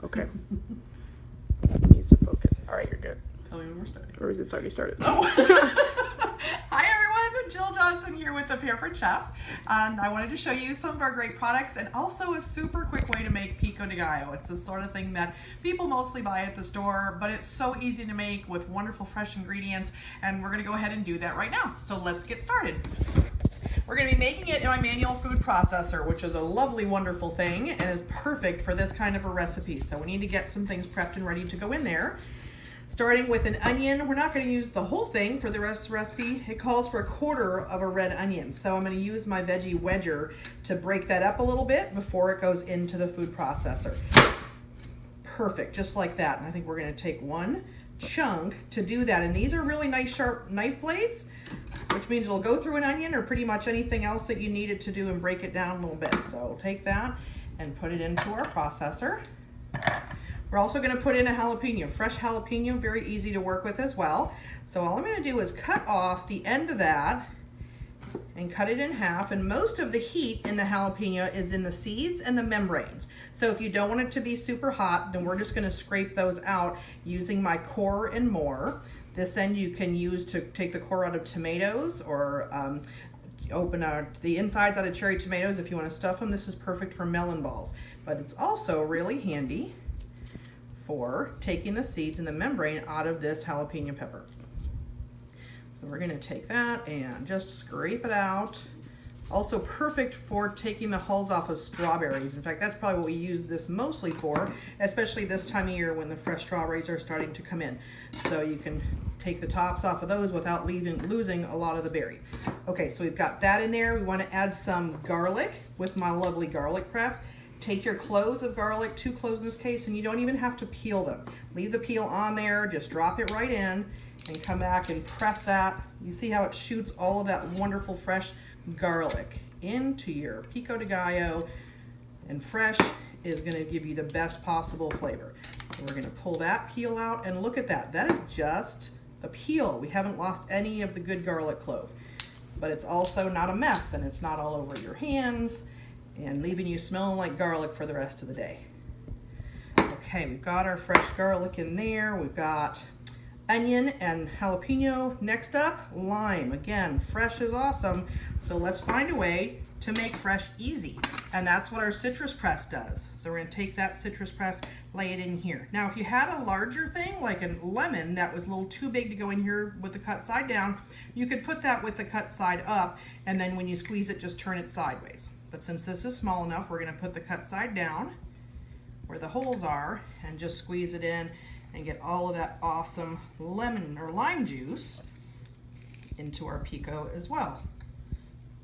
Okay. It needs to focus. All right, you're good. Tell me when we're starting. Or is it already started? Oh. Hi everyone, Jill Johnson here with the Pampered Chef, and I wanted to show you some of our great products and also a super quick way to make pico de gallo. It's the sort of thing that people mostly buy at the store, but it's so easy to make with wonderful fresh ingredients, and we're going to go ahead and do that right now. So let's get started. We're going to be making it in my manual food processor, which is a lovely, wonderful thing and is perfect for this kind of a recipe. So we need to get some things prepped and ready to go in there. Starting with an onion. We're not going to use the whole thing for the rest of the recipe. It calls for 1/4 of a red onion. So I'm going to use my veggie wedger to break that up a little bit before it goes into the food processor. Perfect, just like that. And I think we're going to take one chunk to do that. And these are really nice sharp knife blades, which means it'll go through an onion or pretty much anything else that you need it to do and break it down a little bit. So we'll take that and put it into our processor. We're also going to put in a jalapeno, fresh jalapeno, very easy to work with as well. So all I'm going to do is cut off the end of that and cut it in half, and most of the heat in the jalapeno is in the seeds and the membranes. So if you don't want it to be super hot, then we're just going to scrape those out using my core and more. This end you can use to take the core out of tomatoes or open the insides out of cherry tomatoes if you want to stuff them. This is perfect for melon balls, but it's also really handy for taking the seeds and the membrane out of this jalapeno pepper. So we're going to take that and just scrape it out. Also perfect for taking the hulls off of strawberries. In fact, that's probably what we use this mostly for, especially this time of year when the fresh strawberries are starting to come in. So you can take the tops off of those without losing a lot of the berry. Okay, so we've got that in there. We want to add some garlic with my lovely garlic press. Take your cloves of garlic, 2 cloves in this case, and you don't even have to peel them. Leave the peel on there, just drop it right in and come back and press that. You see how it shoots all of that wonderful fresh garlic into your pico de gallo, and fresh is going to give you the best possible flavor. So we're going to pull that peel out, and look at that. That is just the peel. We haven't lost any of the good garlic clove, but it's also not a mess, and it's not all over your hands and leaving you smelling like garlic for the rest of the day. Okay, we've got our fresh garlic in there. We've got onion and jalapeno. Next up, lime. Again, fresh is awesome, so let's find a way to make fresh easy. And that's what our citrus press does. So we're gonna take that citrus press, lay it in here. Now, if you had a larger thing, like a lemon that was a little too big to go in here with the cut side down, you could put that with the cut side up, and then when you squeeze it, just turn it sideways. But since this is small enough, we're going to put the cut side down where the holes are and just squeeze it in and get all of that awesome lemon or lime juice into our pico as well.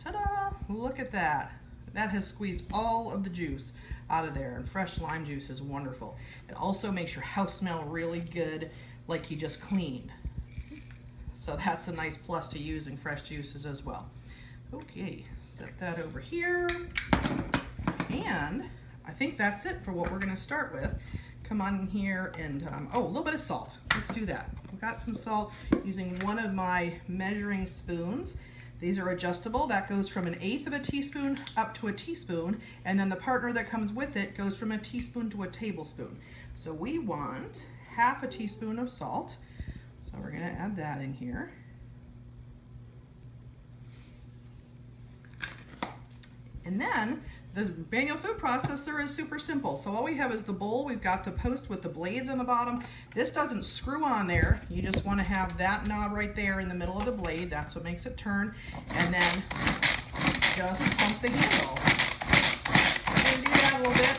Ta-da! Look at that. That has squeezed all of the juice out of there, and fresh lime juice is wonderful. It also makes your house smell really good, like you just cleaned. So that's a nice plus to using fresh juices as well. Okay, set that over here, and I think that's it for what we're going to start with. Come on here and, oh, a little bit of salt. Let's do that. I've got some salt using one of my measuring spoons. These are adjustable. That goes from 1/8 of a teaspoon up to a teaspoon, and then the partner that comes with it goes from a teaspoon to a tablespoon. So we want 1/2 teaspoon of salt. So we're going to add that in here. And then the manual food processor is super simple. So all we have is the bowl. We've got the post with the blades on the bottom. This doesn't screw on there. You just want to have that knob right there in the middle of the blade. That's what makes it turn. And then just pump the handle. And do that a little bit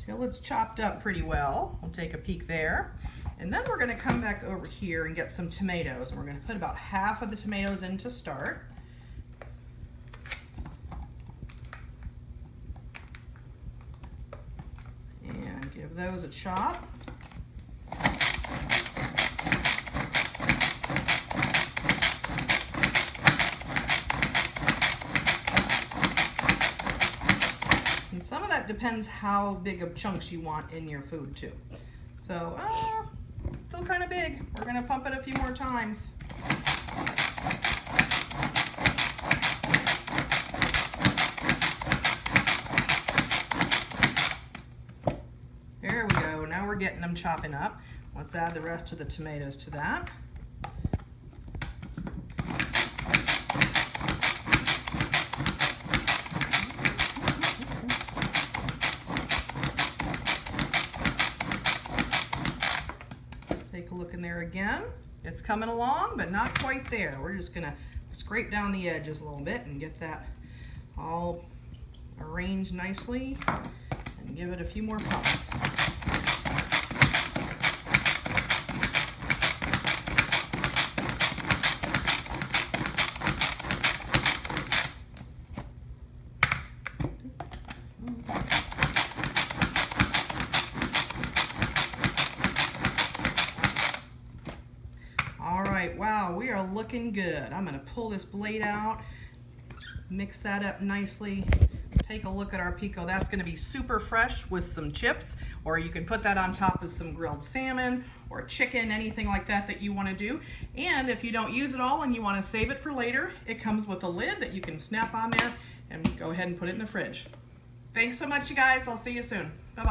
till it's chopped up pretty well. We'll take a peek there. And then we're going to come back over here and get some tomatoes. And we're going to put about 1/2 of the tomatoes in to start. And give those a chop. And some of that depends how big of chunks you want in your food too. So, still kind of big. We're going to pump it a few more times. getting them chopping up. Let's add the rest of the tomatoes to that. Take a look in there again. It's coming along, but not quite there. We're just gonna scrape down the edges a little bit and get that all arranged nicely and give it a few more puffs. All right, wow, we are looking good. I'm gonna pull this blade out, mix that up nicely. Take a look at our pico. That's gonna be super fresh with some chips, or you can put that on top of some grilled salmon or chicken, anything like that that you wanna do. And if you don't use it all and you wanna save it for later, it comes with a lid that you can snap on there and go ahead and put it in the fridge. Thanks so much, you guys. I'll see you soon. Bye-bye.